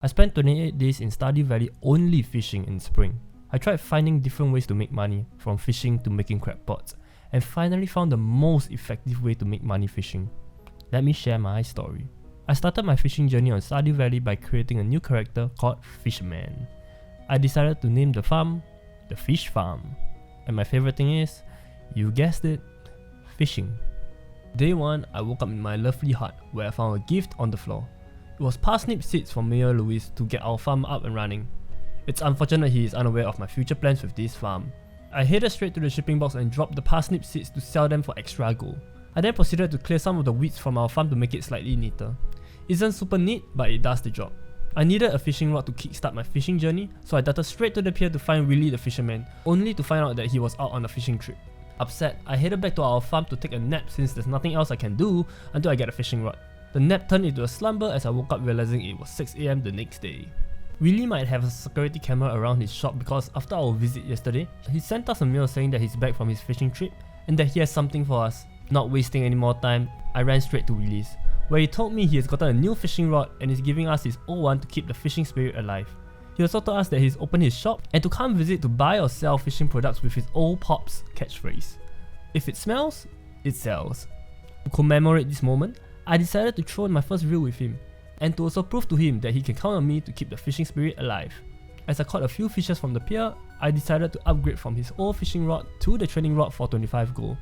I spent 28 days in Stardew Valley only fishing in spring. I tried finding different ways to make money, from fishing to making crab pots, and finally found the most effective way to make money fishing. Let me share my story. I started my fishing journey on Stardew Valley by creating a new character called Fisherman. I decided to name the farm the Fish Farm. And my favorite thing is, you guessed it, fishing. Day 1, I woke up in my lovely hut where I found a gift on the floor. It was parsnip seeds from Mayor Louis to get our farm up and running. It's unfortunate he is unaware of my future plans with this farm. I headed straight to the shipping box and dropped the parsnip seeds to sell them for extra gold. I then proceeded to clear some of the weeds from our farm to make it slightly neater. Isn't super neat, but it does the job. I needed a fishing rod to kickstart my fishing journey, so I darted straight to the pier to find Willy the fisherman, only to find out that he was out on a fishing trip. Upset, I headed back to our farm to take a nap since there's nothing else I can do until I get a fishing rod. The nap turned into a slumber as I woke up realizing it was 6 AM the next day. Willy might have a security camera around his shop because after our visit yesterday, he sent us a mail saying that he's back from his fishing trip and that he has something for us. Not wasting any more time, I ran straight to Willy's, where he told me he has gotten a new fishing rod and is giving us his old one to keep the fishing spirit alive. He also told us that he's opened his shop and to come visit to buy or sell fishing products with his old Pops catchphrase. If it smells, it sells. To commemorate this moment, I decided to throw in my first reel with him, and to also prove to him that he can count on me to keep the fishing spirit alive. As I caught a few fishes from the pier, I decided to upgrade from his old fishing rod to the training rod for 25 gold.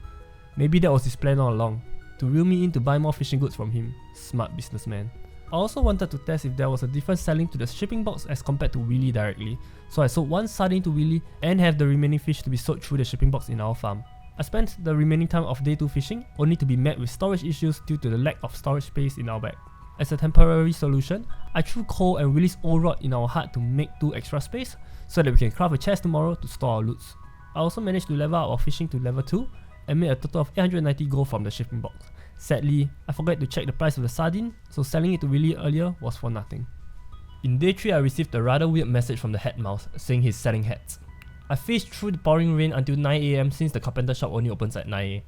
Maybe that was his plan all along, to reel me in to buy more fishing goods from him. Smart businessman. I also wanted to test if there was a difference selling to the shipping box as compared to Willy directly, so I sold one sardine to Willy and have the remaining fish to be sold through the shipping box in our farm. I spent the remaining time of day 2 fishing, only to be met with storage issues due to the lack of storage space in our bag. As a temporary solution, I threw coal and Willy's old rod in our hut to make 2 extra space, so that we can craft a chest tomorrow to store our loots. I also managed to level up our fishing to level 2, and made a total of 890 gold from the shipping box. Sadly, I forgot to check the price of the sardine, so selling it to Willy earlier was for nothing. In day 3, I received a rather weird message from the head mouse, saying he's selling hats. I fished through the pouring rain until 9 AM since the carpenter shop only opens at 9 AM.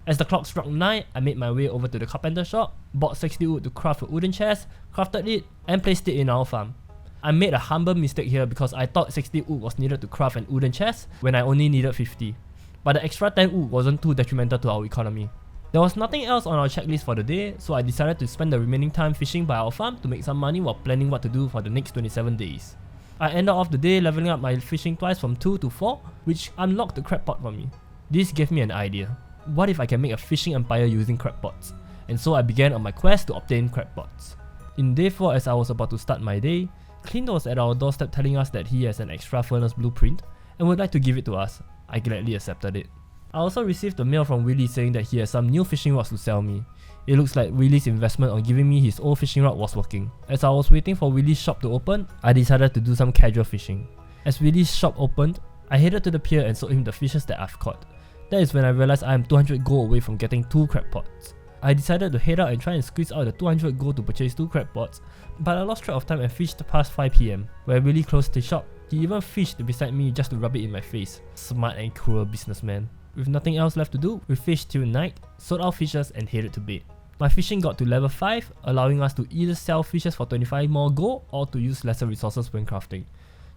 As the clock struck 9, I made my way over to the carpenter shop, bought 60 wood to craft a wooden chest, crafted it, and placed it in our farm. I made a humble mistake here because I thought 60 wood was needed to craft an wooden chest when I only needed 50. But the extra 10 wood wasn't too detrimental to our economy. There was nothing else on our checklist for the day, so I decided to spend the remaining time fishing by our farm to make some money while planning what to do for the next 27 days. I ended off the day leveling up my fishing twice from 2 to 4, which unlocked the crab pot for me. This gave me an idea. What if I can make a fishing empire using crab pots? And so I began on my quest to obtain crab pots. In day 4, as I was about to start my day, Clint was at our doorstep telling us that he has an extra furnace blueprint and would like to give it to us. I gladly accepted it. I also received a mail from Willy saying that he has some new fishing rods to sell me. It looks like Willy's investment on giving me his old fishing rod was working. As I was waiting for Willy's shop to open, I decided to do some casual fishing. As Willy's shop opened, I headed to the pier and sold him the fishes that I've caught. That is when I realized I am 200 gold away from getting 2 crab pots. I decided to head out and try and squeeze out the 200 gold to purchase 2 crab pots, but I lost track of time and fished past 5 PM, where Willy closed his shop. He even fished beside me just to rub it in my face. Smart and cruel businessman. With nothing else left to do, we fished till night, sold our fishes and headed to bed. My fishing got to level 5, allowing us to either sell fishes for 25 more gold or to use lesser resources when crafting.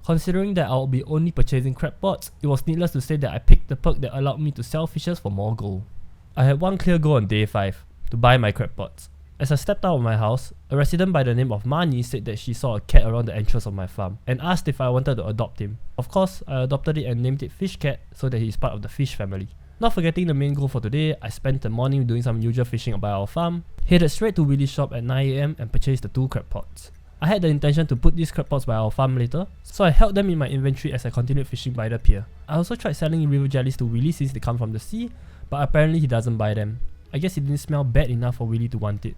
Considering that I'll be only purchasing crab pots, it was needless to say that I picked the perk that allowed me to sell fishes for more gold. I had one clear goal on day 5, to buy my crab pots. As I stepped out of my house, a resident by the name of Mani said that she saw a cat around the entrance of my farm and asked if I wanted to adopt him. Of course, I adopted it and named it Fish Cat so that he is part of the fish family. Not forgetting the main goal for today, I spent the morning doing some usual fishing by our farm, headed straight to Willy's shop at 9 AM and purchased the 2 crab pots. I had the intention to put these crab pots by our farm later, so I held them in my inventory as I continued fishing by the pier. I also tried selling river jellies to Willy since they come from the sea, but apparently he doesn't buy them. I guess it didn't smell bad enough for Willy to want it.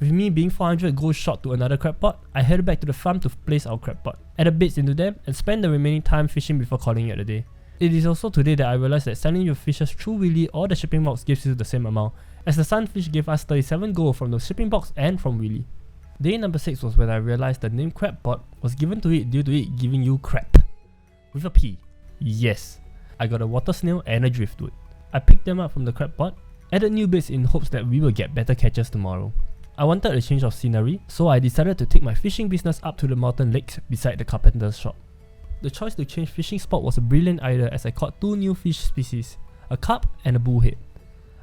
With me being 400 gold short to another crab pot, I headed back to the farm to place our crab pot, added baits into them, and spent the remaining time fishing before calling it a day. It is also today that I realized that selling your fishes through Willy or the shipping box gives you the same amount, as the sunfish gave us 37 gold from the shipping box and from Willy. Day number 6 was when I realized the name crab pot was given to it due to it giving you crap. With a P. Yes. I got a water snail and a driftwood. I picked them up from the crab pot, added new baits in hopes that we will get better catches tomorrow. I wanted a change of scenery, so I decided to take my fishing business up to the mountain lakes beside the carpenter's shop. The choice to change fishing spot was a brilliant idea as I caught 2 new fish species, a carp and a bullhead.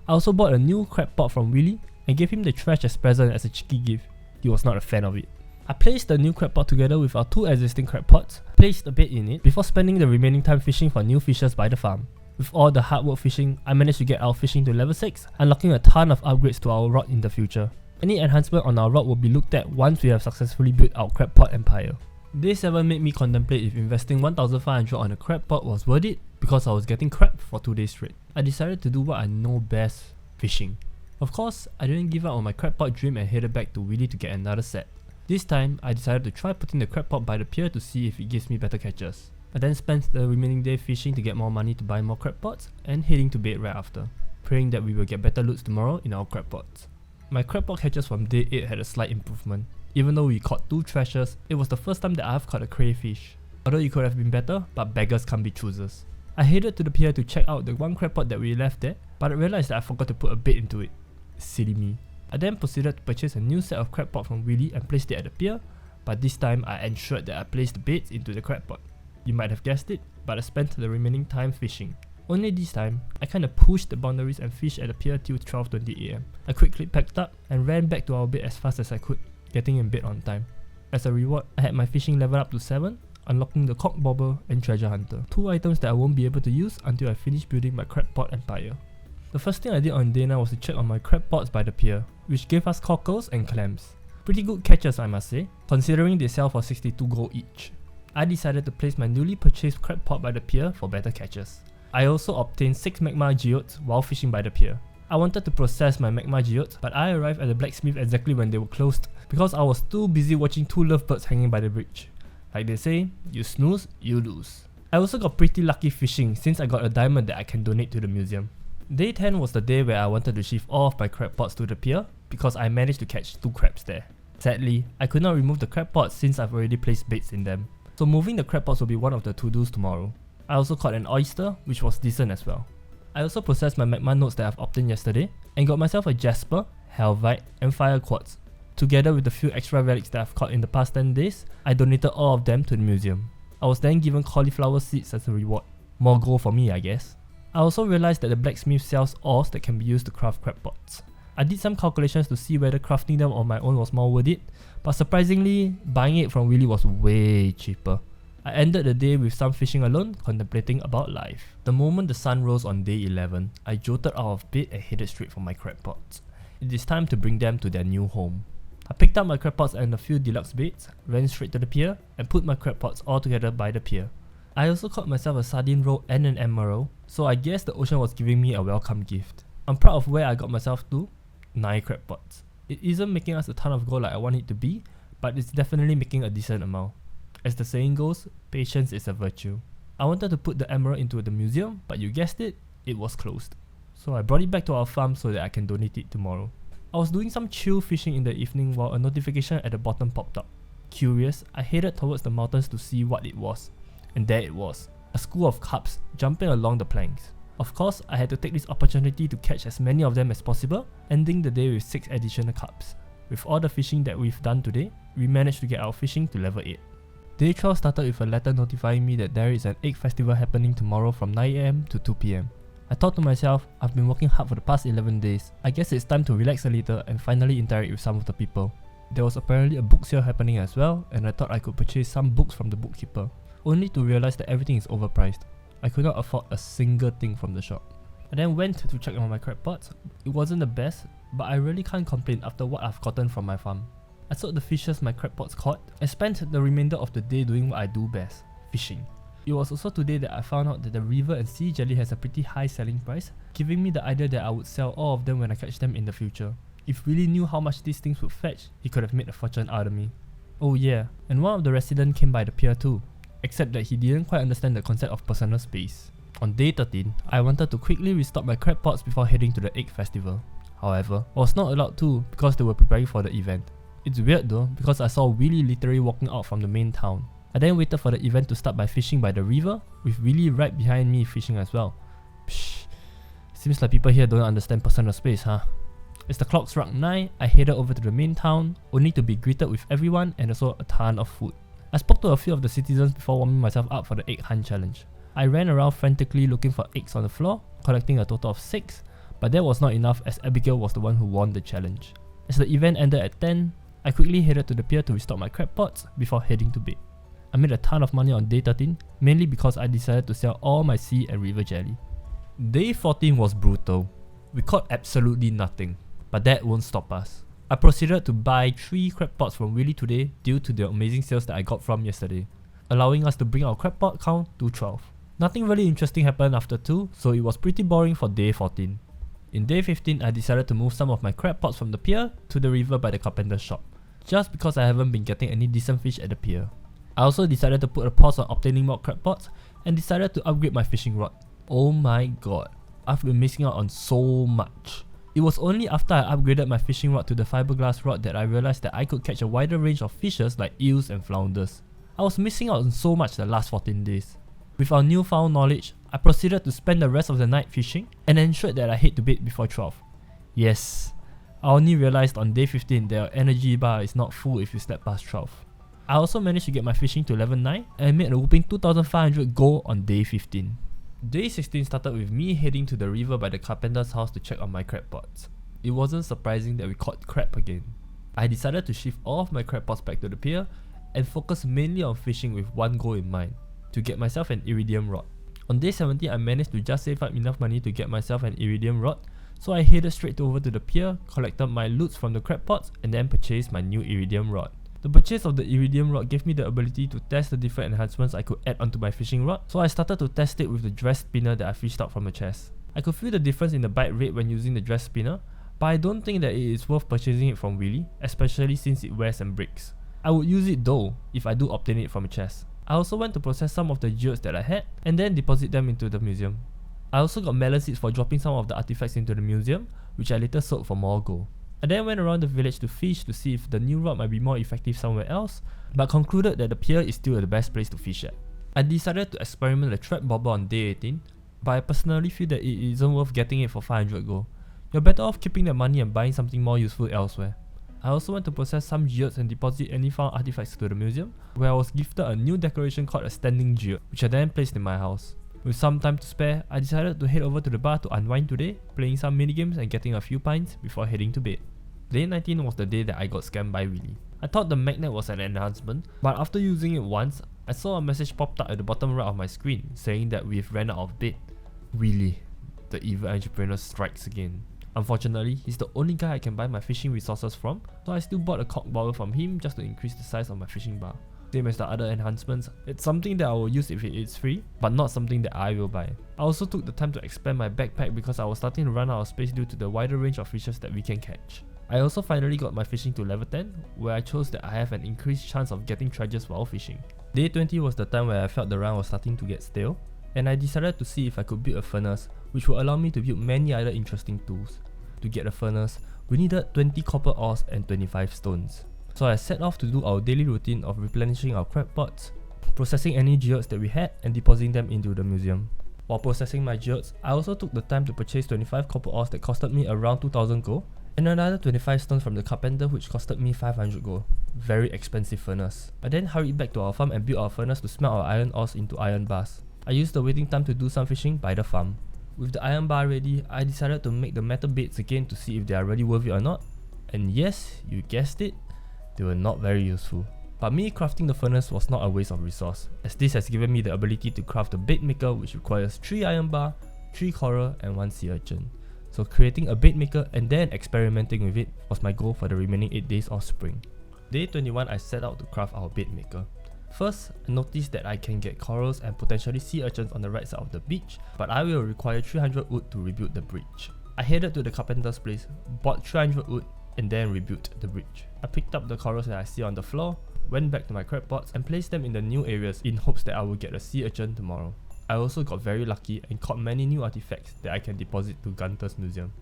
I also bought a new crab pot from Willie and gave him the trash as present as a cheeky gift. He was not a fan of it. I placed the new crab pot together with our 2 existing crab pots, placed a bait in it before spending the remaining time fishing for new fishes by the farm. With all the hard work fishing, I managed to get our fishing to level 6, unlocking a ton of upgrades to our rod in the future. Any enhancement on our rod will be looked at once we have successfully built our crab pot empire. Day 7 made me contemplate if investing 1,500 on a crab pot was worth it because I was getting crab for 2 days straight. I decided to do what I know best, fishing. Of course, I didn't give up on my crab pot dream and headed back to Willie to get another set. This time, I decided to try putting the crab pot by the pier to see if it gives me better catches. I then spent the remaining day fishing to get more money to buy more crab pots and heading to bed right after, praying that we will get better loots tomorrow in our crab pots. My crab pot catches from day 8 had a slight improvement. Even though we caught 2 treasures, it was the first time that I have caught a crayfish. Although it could have been better, but beggars can't be choosers. I headed to the pier to check out the 1 crab pot that we left there, but I realized that I forgot to put a bait into it. Silly me. I then proceeded to purchase a new set of crab pot from Willie and placed it at the pier, but this time I ensured that I placed the baits into the crab pot. You might have guessed it, but I spent the remaining time fishing. Only this time, I kinda pushed the boundaries and fished at the pier till 12:20 AM. I quickly packed up and ran back to our bed as fast as I could, getting in bed on time. As a reward, I had my fishing level up to 7, unlocking the cock bobber and treasure hunter, 2 items that I won't be able to use until I finish building my crab pot empire. The first thing I did on day 9 was to check on my crab pots by the pier, which gave us cockles and clams. Pretty good catches I must say, considering they sell for 62 gold each. I decided to place my newly purchased crab pot by the pier for better catches. I also obtained 6 magma geodes while fishing by the pier. I wanted to process my magma geodes, but I arrived at the blacksmith exactly when they were closed because I was too busy watching 2 lovebirds hanging by the bridge. Like they say, you snooze, you lose. I also got pretty lucky fishing since I got a diamond that I can donate to the museum. Day 10 was the day where I wanted to shift all of my crab pots to the pier because I managed to catch 2 crabs there. Sadly, I could not remove the crab pots since I've already placed baits in them. So moving the crab pots will be one of the to-dos tomorrow. I also caught an oyster, which was decent as well. I also processed my magma nodes that I've obtained yesterday and got myself a jasper, helvite and fire quartz. Together with the few extra relics that I've caught in the past 10 days, I donated all of them to the museum. I was then given cauliflower seeds as a reward. More gold for me I guess. I also realized that the blacksmith sells ores that can be used to craft crab pots. I did some calculations to see whether crafting them on my own was more worth it, but surprisingly, buying it from Willie was way cheaper. I ended the day with some fishing alone, contemplating about life. The moment the sun rose on day 11, I jolted out of bed and headed straight for my crab pots. It is time to bring them to their new home. I picked up my crab pots and a few deluxe baits, ran straight to the pier, and put my crab pots all together by the pier. I also caught myself a sardine roll and an emerald, so I guess the ocean was giving me a welcome gift. I'm proud of where I got myself to, 9 crab pots. It isn't making us a ton of gold like I want it to be, but it's definitely making a decent amount. As the saying goes, patience is a virtue. I wanted to put the emerald into the museum, but you guessed it, it was closed. So I brought it back to our farm so that I can donate it tomorrow. I was doing some chill fishing in the evening while a notification at the bottom popped up. Curious, I headed towards the mountains to see what it was. And there it was, a school of carps jumping along the planks. Of course, I had to take this opportunity to catch as many of them as possible, ending the day with 6 additional carps. With all the fishing that we've done today, we managed to get our fishing to level 8. Day 12 started with a letter notifying me that there is an egg festival happening tomorrow from 9 AM to 2 PM. I thought to myself, I've been working hard for the past 11 days. I guess it's time to relax a little and finally interact with some of the people. There was apparently a book sale happening as well, and I thought I could purchase some books from the bookkeeper, only to realize that everything is overpriced. I could not afford a single thing from the shop. I then went to check on my crab pots. It wasn't the best, but I really can't complain after what I've gotten from my farm. I sold the fishes my crab pots caught and spent the remainder of the day doing what I do best, fishing. It was also today that I found out that the river and sea jelly has a pretty high selling price, giving me the idea that I would sell all of them when I catch them in the future. If Willie knew how much these things would fetch, he could have made a fortune out of me. Oh yeah, and one of the residents came by the pier too, except that he didn't quite understand the concept of personal space. On day 13, I wanted to quickly restock my crab pots before heading to the egg festival. However, I was not allowed to because they were preparing for the event. It's weird though, because I saw Willie literally walking out from the main town. I then waited for the event to start by fishing by the river, with Willie right behind me fishing as well. Psh, seems like people here don't understand personal space, huh? As the clock struck 9, I headed over to the main town, only to be greeted with everyone and also a ton of food. I spoke to a few of the citizens before warming myself up for the egg hunt challenge. I ran around frantically looking for eggs on the floor, collecting a total of 6, but that was not enough as Abigail was the one who won the challenge. As the event ended at 10, I quickly headed to the pier to restock my crab pots before heading to bed. I made a ton of money on day 13, mainly because I decided to sell all my sea and river jelly. Day 14 was brutal. We caught absolutely nothing, but that won't stop us. I proceeded to buy 3 crab pots from Willy today due to the amazing sales that I got from yesterday, allowing us to bring our crab pot count to 12. Nothing really interesting happened after 2, so it was pretty boring for day 14. In day 15, I decided to move some of my crab pots from the pier to the river by the carpenter's shop, just because I haven't been getting any decent fish at the pier. I also decided to put a pause on obtaining more crab pots and decided to upgrade my fishing rod. Oh my god, I've been missing out on so much. It was only after I upgraded my fishing rod to the fiberglass rod that I realized that I could catch a wider range of fishes like eels and flounders. I was missing out on so much the last 14 days. With our newfound knowledge, I proceeded to spend the rest of the night fishing and ensured that I head to bed before 12. Yes, I only realized on day 15 that your energy bar is not full if you slept past 12. I also managed to get my fishing to level 9 and made a whopping 2,500 gold on day 15. Day 16 started with me heading to the river by the carpenter's house to check on my crab pots. It wasn't surprising that we caught crab again. I decided to shift all of my crab pots back to the pier and focus mainly on fishing with one goal in mind, to get myself an iridium rod. On day 17, I managed to just save up enough money to get myself an iridium rod, so I headed straight over to the pier, collected my loots from the crab pots, and then purchased my new iridium rod. The purchase of the iridium rod gave me the ability to test the different enhancements I could add onto my fishing rod, so I started to test it with the dress spinner that I fished out from the chest. I could feel the difference in the bite rate when using the dress spinner, but I don't think that it is worth purchasing it from Willy, especially since it wears and breaks. I would use it though, if I do obtain it from a chest. I also went to process some of the geodes that I had, and then deposit them into the museum. I also got melon seeds for dropping some of the artifacts into the museum, which I later sold for more gold. I then went around the village to fish to see if the new rod might be more effective somewhere else, but concluded that the pier is still the best place to fish at. I decided to experiment the trap bobber on day 18, but I personally feel that it isn't worth getting it for 500 gold. You're better off keeping that money and buying something more useful elsewhere. I also went to process some geodes and deposit any found artifacts to the museum, where I was gifted a new decoration called a standing geode, which I then placed in my house. With some time to spare, I decided to head over to the bar to unwind today, playing some minigames and getting a few pints before heading to bed. Day 19 was the day that I got scammed by Willy. I thought the magnet was an enhancement, but after using it once, I saw a message popped up at the bottom right of my screen saying that we've ran out of bait. Willy, the evil entrepreneur, strikes again. Unfortunately, he's the only guy I can buy my fishing resources from, so I still bought a cork bowl from him just to increase the size of my fishing bar. Same as the other enhancements, it's something that I will use if it is free, but not something that I will buy. I also took the time to expand my backpack because I was starting to run out of space due to the wider range of fishes that we can catch. I also finally got my fishing to level 10, where I chose that I have an increased chance of getting treasures while fishing. Day 20 was the time where I felt the run was starting to get stale, and I decided to see if I could build a furnace, which would allow me to build many other interesting tools. To get a furnace, we needed 20 copper ores and 25 stones. So I set off to do our daily routine of replenishing our crab pots, processing any geodes that we had and depositing them into the museum. While processing my geodes, I also took the time to purchase 25 copper ores that costed me around 2000 gold, and another 25 stones from the carpenter which costed me 500 gold. Very expensive furnace. I then hurried back to our farm and built our furnace to smelt our iron ores into iron bars. I used the waiting time to do some fishing by the farm. With the iron bar ready, I decided to make the metal baits again to see if they are really worth it or not. And yes, you guessed it, they were not very useful. But me crafting the furnace was not a waste of resource, as this has given me the ability to craft a bait maker which requires 3 iron bar, 3 coral and 1 sea urchin. So creating a bait maker and then experimenting with it was my goal for the remaining 8 days of spring. Day 21 I set out to craft our bait maker. First, I noticed that I can get corals and potentially sea urchins on the right side of the beach, but I will require 300 wood to rebuild the bridge. I headed to the carpenter's place, bought 300 wood and then rebuilt the bridge. I picked up the corals that I see on the floor, went back to my crab pots and placed them in the new areas in hopes that I will get a sea urchin tomorrow. I also got very lucky and caught many new artifacts that I can deposit to Gunter's museum.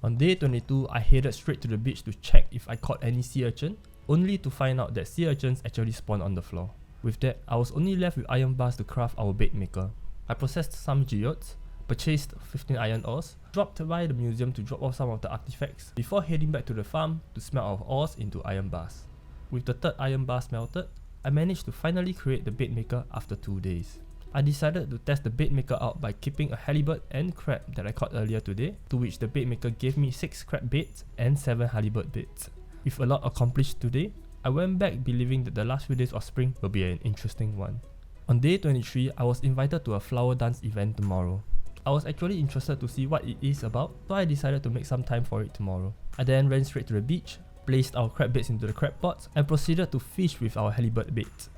On day 22, I headed straight to the beach to check if I caught any sea urchin, only to find out that sea urchins actually spawn on the floor. With that, I was only left with iron bars to craft our bait maker. I processed some geodes, purchased 15 iron ores, dropped by the museum to drop off some of the artifacts, before heading back to the farm to smelt our ores into iron bars. With the third iron bar smelted, I managed to finally create the bait maker after 2 days. I decided to test the bait maker out by keeping a halibut and crab that I caught earlier today, to which the bait maker gave me 6 crab baits and 7 halibut baits. With a lot accomplished today, I went back believing that the last few days of spring will be an interesting one. On day 23, I was invited to a flower dance event tomorrow. I was actually interested to see what it is about, so I decided to make some time for it tomorrow. I then ran straight to the beach, placed our crab baits into the crab pots, and proceeded to fish with our halibut baits.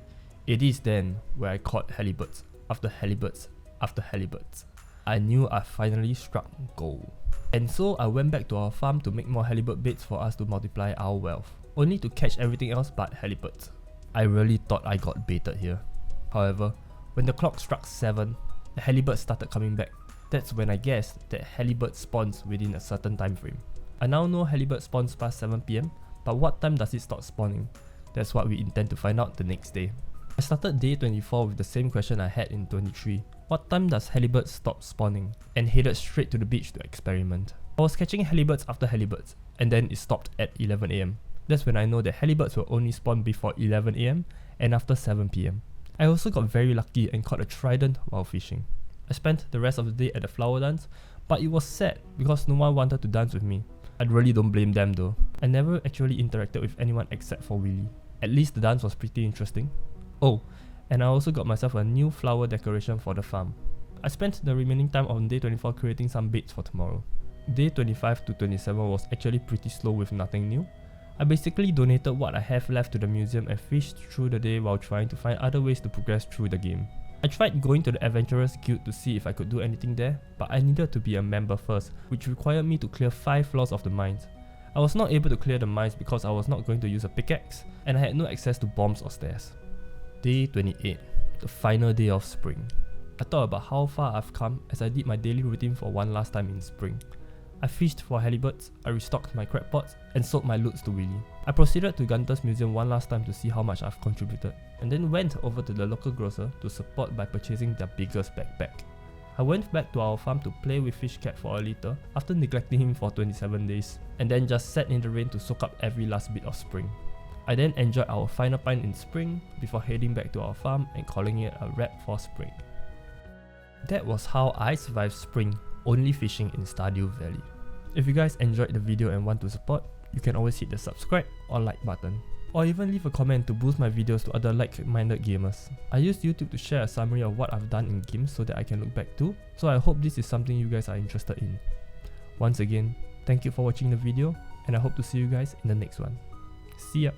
It is then where I caught halibuts after halibuts after halibuts. I knew I finally struck gold. And so I went back to our farm to make more halibut baits for us to multiply our wealth, only to catch everything else but halibuts. I really thought I got baited here. However, when the clock struck 7, the halibut started coming back. That's when I guessed that halibut spawns within a certain time frame. I now know halibut spawns past 7 PM, but what time does it stop spawning? That's what we intend to find out the next day. I started day 24 with the same question I had in 23. What time does halibut stop spawning? And headed straight to the beach to experiment. I was catching halibuts after halibuts, and then it stopped at 11 AM. That's when I know that halibuts will only spawn before 11 AM and after 7 PM. I also got very lucky and caught a trident while fishing. I spent the rest of the day at the flower dance, but it was sad because no one wanted to dance with me. I really don't blame them though. I never actually interacted with anyone except for Willy. At least the dance was pretty interesting. Oh, and I also got myself a new flower decoration for the farm. I spent the remaining time on day 24 creating some baits for tomorrow. Day 25 to 27 was actually pretty slow with nothing new. I basically donated what I have left to the museum and fished through the day while trying to find other ways to progress through the game. I tried going to the Adventurers Guild to see if I could do anything there, but I needed to be a member first, which required me to clear 5 floors of the mines. I was not able to clear the mines because I was not going to use a pickaxe, and I had no access to bombs or stairs. Day 28, the final day of spring. I thought about how far I've come as I did my daily routine for one last time in spring. I fished for halibuts, I restocked my crab pots, and sold my loots to Willy. I proceeded to Gunter's museum one last time to see how much I've contributed, and then went over to the local grocer to support by purchasing their biggest backpack. I went back to our farm to play with Fish Cat for a little after neglecting him for 27 days, and then just sat in the rain to soak up every last bit of spring. I then enjoyed our final pint in spring before heading back to our farm and calling it a wrap for spring. That was how I survived spring, only fishing in Stardew Valley. If you guys enjoyed the video and want to support, you can always hit the subscribe or like button, or even leave a comment to boost my videos to other like-minded gamers. I use YouTube to share a summary of what I've done in games so that I can look back to, so I hope this is something you guys are interested in. Once again, thank you for watching the video, and I hope to see you guys in the next one. See ya!